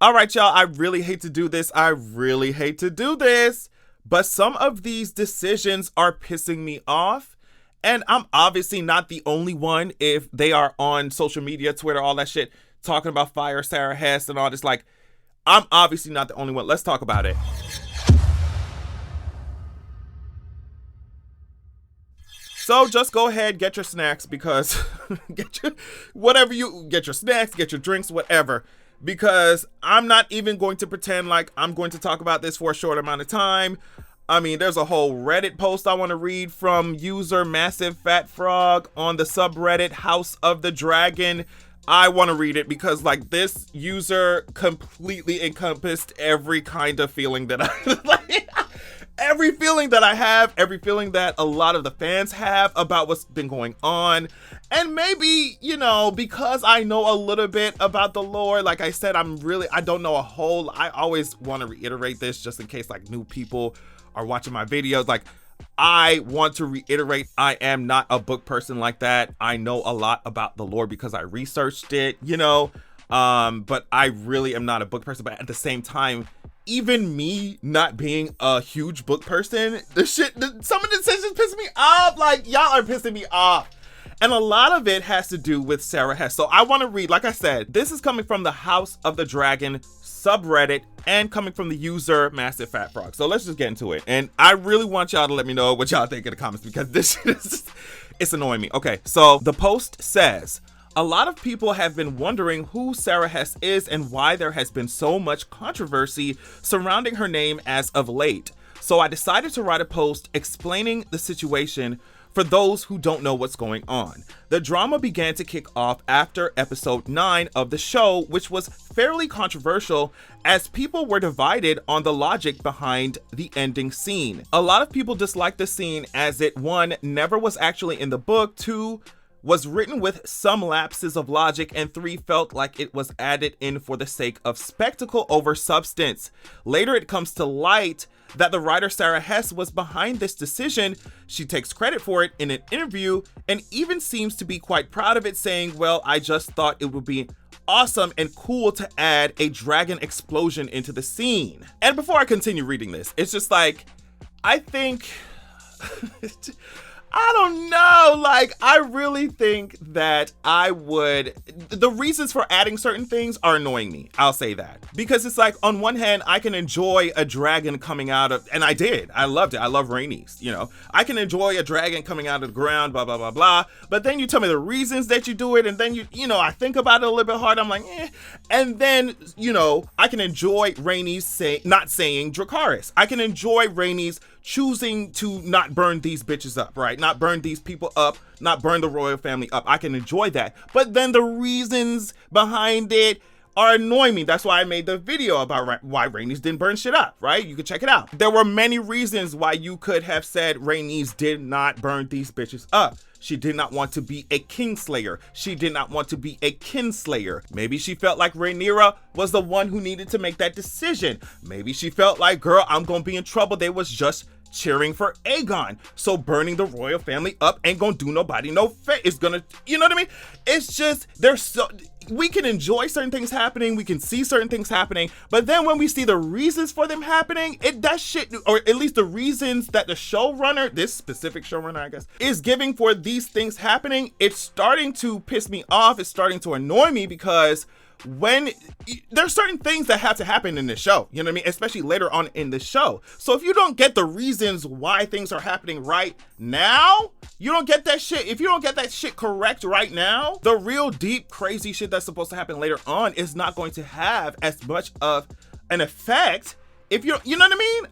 All right, y'all, I really hate to do this. But some of these decisions are pissing me off. And I'm obviously not the only one if they are on social media, Twitter, all that shit, talking about fire Sara Hess and all this. Like, I'm obviously not the only one. Let's talk about it. So just go ahead, get your snacks because get your snacks, get your drinks, whatever. Because I'm not even going to pretend like I'm going to talk about this for a short amount of time. I mean, there's a whole Reddit post I want to read from user Massive Fat Frog on the subreddit House of the Dragon. I want to read it because, like, this user completely encompassed every kind of feeling that I like. Every feeling that I have, every feeling that a lot of the fans have about what's been going on. And maybe, you know, because I know a little bit about the lore, like I said, I don't know a whole, I always want to reiterate this just in case like new people are watching my videos. Like, I want to reiterate, I am not a book person like that. I know a lot about the lore because I researched it, you know, but I really am not a book person. But at the same time, even me not being a huge book person, some of the decisions piss me off. Like, y'all are pissing me off. And a lot of it has to do with Sara Hess. So I want to read, like I said, this is coming from the House of the Dragon subreddit and coming from the user Massive Fat Frog. So let's just get into it. And I really want y'all to let me know what y'all think in the comments because this shit is it's annoying me. Okay, so the post says, a lot of people have been wondering who Sara Hess is and why there has been so much controversy surrounding her name as of late. So I decided to write a post explaining the situation for those who don't know what's going on. The drama began to kick off after episode 9 of the show, which was fairly controversial as people were divided on the logic behind the ending scene. A lot of people disliked the scene as it, 1, never was actually in the book, 2, was written with some lapses of logic, and 3, felt like it was added in for the sake of spectacle over substance. Later it comes to light that the writer Sara Hess was behind this decision. She takes credit for it in an interview and even seems to be quite proud of it, saying, well, I just thought it would be awesome and cool to add a dragon explosion into the scene. And before I continue reading this, it's just like, I think I don't know, like, I really think that the reasons for adding certain things are annoying me, I'll say that. Because it's like, on one hand, I can enjoy a dragon coming out of, and I loved it, I love Rhaenys, you know. I can enjoy a dragon coming out of the ground, blah, blah, blah, blah. But then you tell me the reasons that you do it, and then you know, I think about it a little bit hard, I'm like, eh. And then, you know, I can enjoy Rhaenys not saying Dracarys. I can enjoy Rhaenys choosing to not burn these bitches up, right? Not burn these people up, not burn the royal family up. I can enjoy that. But then the reasons behind it are annoying me. That's why I made the video about why Rhaenys didn't burn shit up, right? You can check it out. There were many reasons why you could have said Rhaenys did not burn these bitches up. She did not want to be a kingslayer. She did not want to be a kinslayer. Maybe she felt like Rhaenyra was the one who needed to make that decision. Maybe she felt like, girl, I'm gonna be in trouble. They was just cheering for Aegon. So burning the royal family up ain't gonna do nobody no favor. It's gonna, you know what I mean? It's just, we can enjoy certain things happening, we can see certain things happening, but then when we see the reasons for them happening, that shit, or at least the reasons that the showrunner, this specific showrunner, I guess, is giving for these things happening, it's starting to piss me off, it's starting to annoy me because when there's certain things that have to happen in the show, you know what I mean? Especially later on in the show. So if you don't get the reasons why things are happening right now, you don't get that shit. If you don't get that shit correct right now, the real deep, crazy shit that's supposed to happen later on is not going to have as much of an effect. If you know what I mean?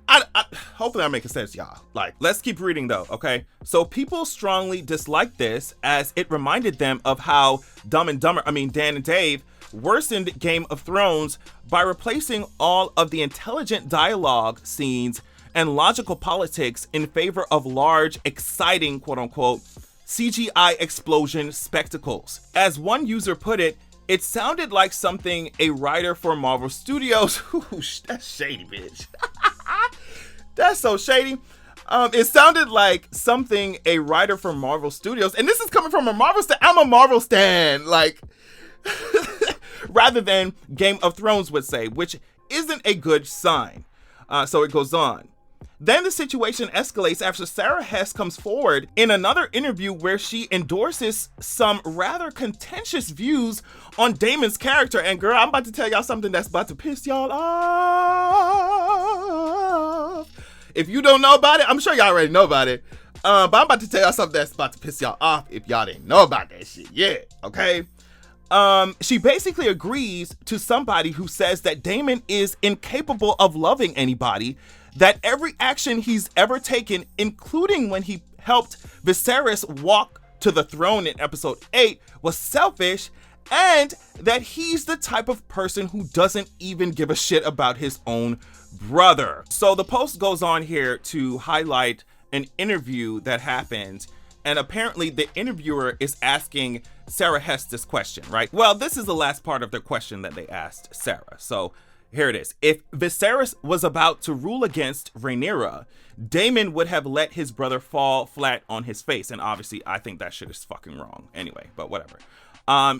Hopefully I'm making sense, y'all. Like, let's keep reading though, okay? So people strongly dislike this as it reminded them of how Dan and Dave worsened Game of Thrones by replacing all of the intelligent dialogue scenes and logical politics in favor of large, exciting, quote unquote, CGI explosion spectacles. As one user put it, it sounded like something a writer for Marvel Studios, that's shady, bitch. That's so shady. It sounded like something a writer from Marvel Studios, and this is coming from a Marvel stan. I'm a Marvel stan, like, rather than Game of Thrones would say, which isn't a good sign. So it goes on. Then the situation escalates after Sara Hess comes forward in another interview where she endorses some rather contentious views on Daemon's character. And girl, I'm about to tell y'all something that's about to piss y'all off. If you don't know about it, I'm sure y'all already know about it. But I'm about to tell y'all something that's about to piss y'all off if y'all didn't know about that shit yet, okay? She basically agrees to somebody who says that Daemon is incapable of loving anybody, that every action he's ever taken, including when he helped Viserys walk to the throne in episode 8, was selfish, and that he's the type of person who doesn't even give a shit about his own brother. So the post goes on here to highlight an interview that happened, and apparently the interviewer is asking Sara Hess this question, right? Well, this is the last part of the question that they asked Sara. So here it is. If Viserys was about to rule against Rhaenyra, Daemon would have let his brother fall flat on his face. And obviously, I think that shit is fucking wrong anyway, but whatever.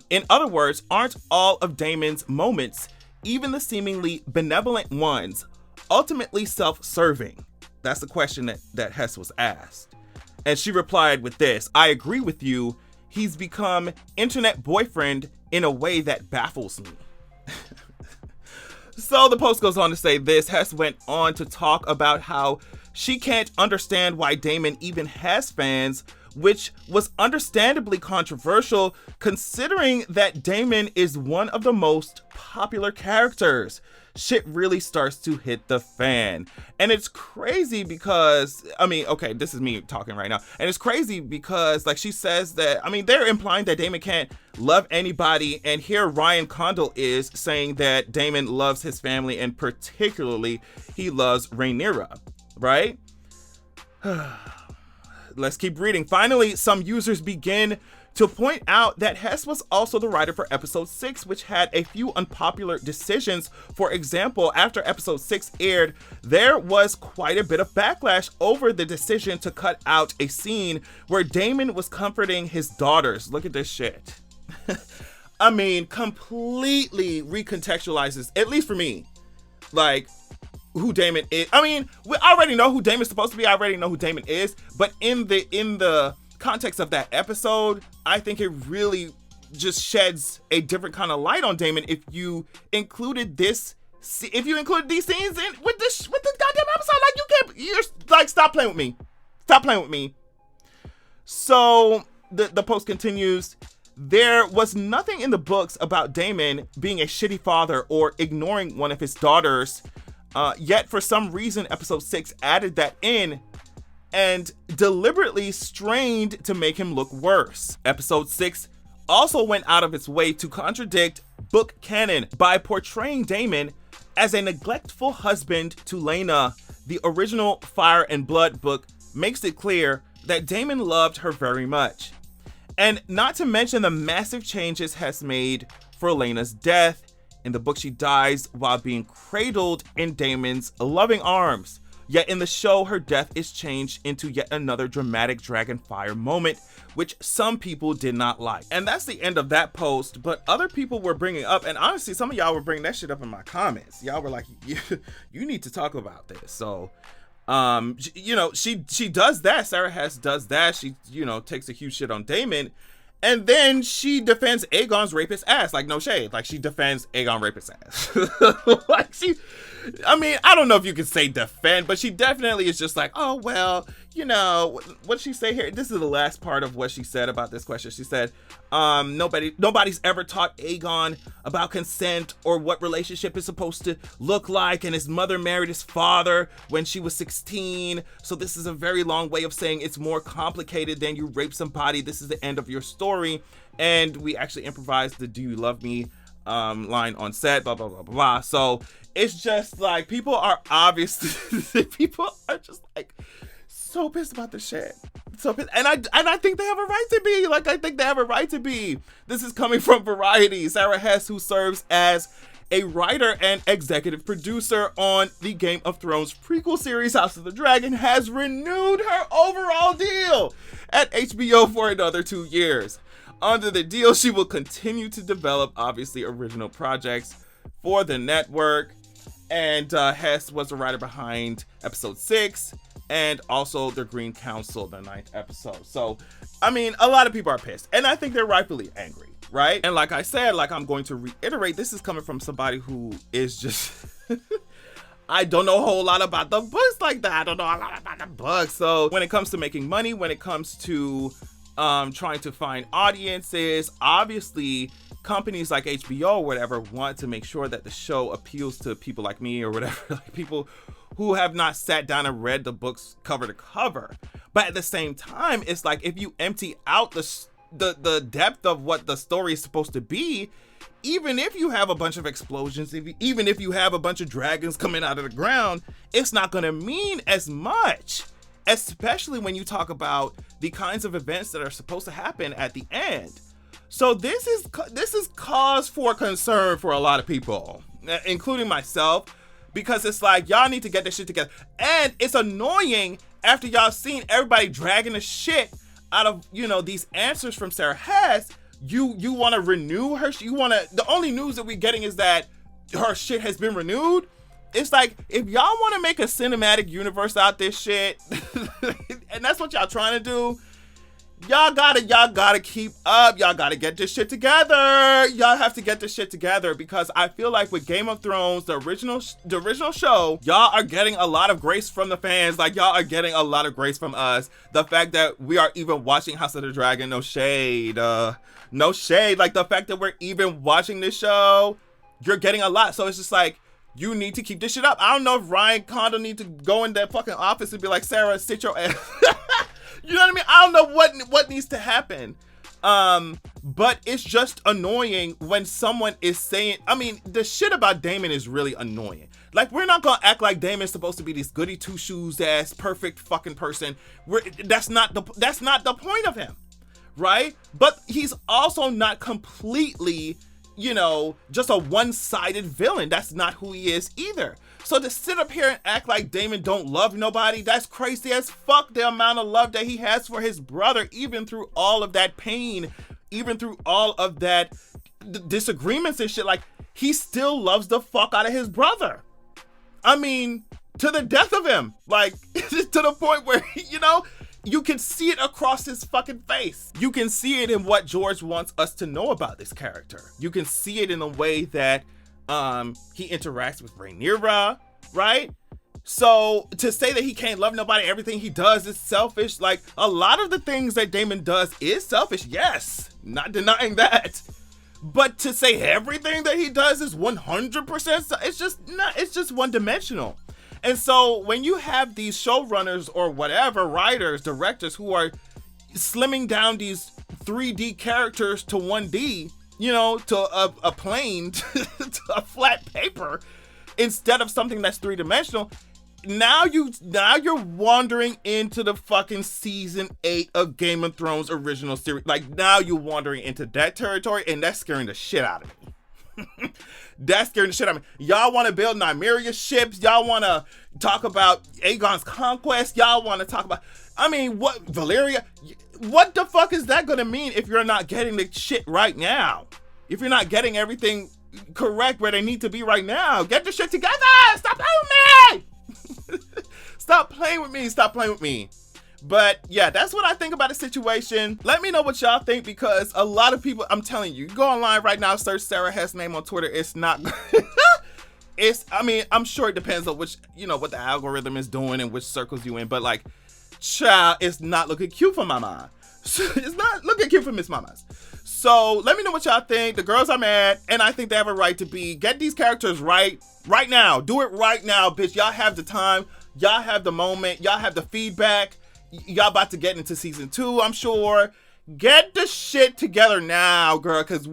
In other words, aren't all of Daemon's moments, even the seemingly benevolent ones, ultimately self-serving? That's the question that Hess was asked. And she replied with this: I agree with you. He's become internet boyfriend in a way that baffles me. So the post goes on to say this. Hess went on to talk about how she can't understand why Daemon even has fans, which was understandably controversial considering that Daemon is one of the most popular characters. Shit really starts to hit the fan. And it's crazy because, I mean, okay, this is me talking right now. And it's crazy because, like, she says that, I mean, they're implying that Daemon can't love anybody. And here Ryan Condal is saying that Daemon loves his family, and particularly he loves Rhaenyra, right? Let's keep reading. Finally, some users begin to point out that Hess was also the writer for episode 6, which had a few unpopular decisions. For example, after episode 6 aired, there was quite a bit of backlash over the decision to cut out a scene where Daemon was comforting his daughters. Look at this shit. I mean, completely recontextualizes, at least for me, like, who Daemon is. I mean, we already know who Daemon's supposed to be. I already know who Daemon is, but in the context of that episode, I think it really just sheds a different kind of light on Daemon if you included these scenes in with this goddamn episode. Like, you're like, stop playing with me. Stop playing with me. So the post continues. There was nothing in the books about Daemon being a shitty father or ignoring one of his daughters. Yet for some reason, episode 6 added that in and deliberately strained to make him look worse. Episode 6 also went out of its way to contradict book canon by portraying Daemon as a neglectful husband to Laena. The original Fire and Blood book makes it clear that Daemon loved her very much. And not to mention the massive changes Hess made for Laena's death. In the book, she dies while being cradled in Daemon's loving arms. Yet in the show, her death is changed into yet another dramatic dragon fire moment, which some people did not like. And that's the end of that post, but other people were bringing up, and honestly, some of y'all were bringing that shit up in my comments. Y'all were like, you need to talk about this. So, she does that. Sara Hess does that. She, takes a huge shit on Daemon. And then she defends Aegon's rapist ass. Like, no shade. Like, she defends Aegon rapist ass. Like, I don't know if you can say defend, but she definitely is just like, oh, well, what she say here? This is the last part of what she said about this question. She said, nobody's ever taught Aegon about consent or what relationship is supposed to look like. And his mother married his father when she was 16. So this is a very long way of saying it's more complicated than you rape somebody. This is the end of your story. And we actually improvised the "Do you love me?" line on set, blah, blah, blah, blah, blah. So it's just like, people are just like so pissed about this shit. So pissed. And I think they have a right to be. Like, I think they have a right to be. This is coming from Variety. Sara Hess, who serves as a writer and executive producer on the Game of Thrones prequel series House of the Dragon, has renewed her overall deal at HBO for another 2 years. Under the deal, she will continue to develop, obviously, original projects for the network. And Hess was the writer behind episode 6 and also the Green Council, the 9th episode. So, I mean, a lot of people are pissed. And I think they're rightfully angry, right? And like I said, like I'm going to reiterate, this is coming from somebody who is just... I don't know a whole lot about the books like that. I don't know a lot about the books. So when it comes to making money, when it comes to trying to find audiences, obviously companies like HBO or whatever want to make sure that the show appeals to people like me or whatever, like people who have not sat down and read the books cover to cover. But at the same time, it's like if you empty out the depth of what the story is supposed to be, even if you have a bunch of explosions, even if you have a bunch of dragons coming out of the ground, it's not going to mean as much, especially when you talk about the kinds of events that are supposed to happen at the end. So this is cause for concern for a lot of people, including myself, because it's like, y'all need to get this shit together. And it's annoying after y'all seen everybody dragging the shit out of, you know, these answers from Sara Hess. You want to renew her? The only news that we're getting is that her shit has been renewed. It's like, if y'all want to make a cinematic universe out this shit, and that's what y'all trying to do, y'all gotta keep up. Y'all gotta get this shit together. Y'all have to get this shit together, because I feel like with Game of Thrones, the original show, y'all are getting a lot of grace from the fans. Like, y'all are getting a lot of grace from us. The fact that we are even watching House of the Dragon, no shade. Like, the fact that we're even watching this show, you're getting a lot. So it's just like, you need to keep this shit up. I don't know if Ryan Condal need to go in that fucking office and be like, Sarah, sit your ass. You know what I mean? I don't know what needs to happen. But it's just annoying when someone is saying, I mean, the shit about Daemon is really annoying. Like, we're not gonna act like Daemon's supposed to be this goody two shoes ass perfect fucking person. That's not the point of him, right? But he's also not completely, you know, just a one-sided villain. That's not who he is either. So to sit up here and act like Daemon don't love nobody, that's crazy as fuck, the amount of love that he has for his brother, even through all of that pain, even through all of that disagreements and shit. Like, he still loves the fuck out of his brother. I mean, to the death of him. Like, to the point where, you know, you can see it across his fucking face. You can see it in what George wants us to know about this character. You can see it in the way that he interacts with Rhaenyra, right? So to say that he can't love nobody, everything he does is selfish, like, a lot of the things that Daemon does is selfish, yes, not denying that. But to say everything that he does is 100%, it's just one-dimensional. And so when you have these showrunners or whatever, writers, directors who are slimming down these 3D characters to 1D, you know, to a plane, to a flat paper, instead of something that's 3-dimensional, now you're wandering into the fucking season 8 of Game of Thrones original series. Like, now you're wandering into that territory, and that's scaring the shit out of me. That's scaring the shit out of me. Y'all want to build Nymeria ships. Y'all want to talk about Aegon's conquest. Y'all want to talk about, I mean, what, Valyria? What the fuck is that going to mean if you're not getting the shit right now? If you're not getting everything correct where they need to be right now, get the shit together. Stop playing with me. Stop playing with me. Stop playing with me. But yeah, that's what I think about the situation. Let me know what y'all think, because a lot of people, I'm telling you, go online right now, search Sara Hess name on Twitter. It's not, I mean, I'm sure it depends on which, you know, what the algorithm is doing and which circles you in, but like, child, it's not looking cute for my mom. It's not looking cute for Miss Mamas. So let me know what y'all think. The girls are mad, and I think they have a right to be. Get these characters right now. Do it right now, bitch. Y'all have the time. Y'all have the moment. Y'all have the feedback. Y'all about to get into season 2, I'm sure. Get the shit together now, girl, because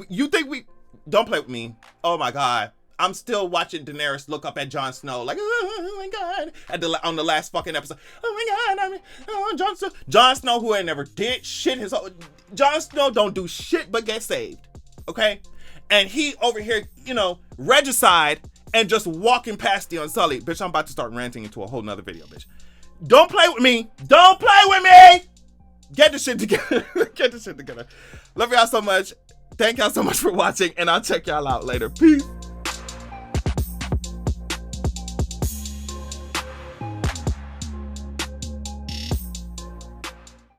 you think we don't play with me. Oh my God. I'm still watching Daenerys look up at Jon Snow like, oh my God, on the last fucking episode. Oh my God, Jon Snow, who ain't never did shit. Jon Snow don't do shit but get saved, okay? And he over here, you know, regicide and just walking past the Unsullied. Bitch, I'm about to start ranting into a whole nother video, bitch. Don't play with me. Don't play with me. Get the shit together. Get the shit together. Love y'all so much. Thank y'all so much for watching, and I'll check y'all out later. Peace.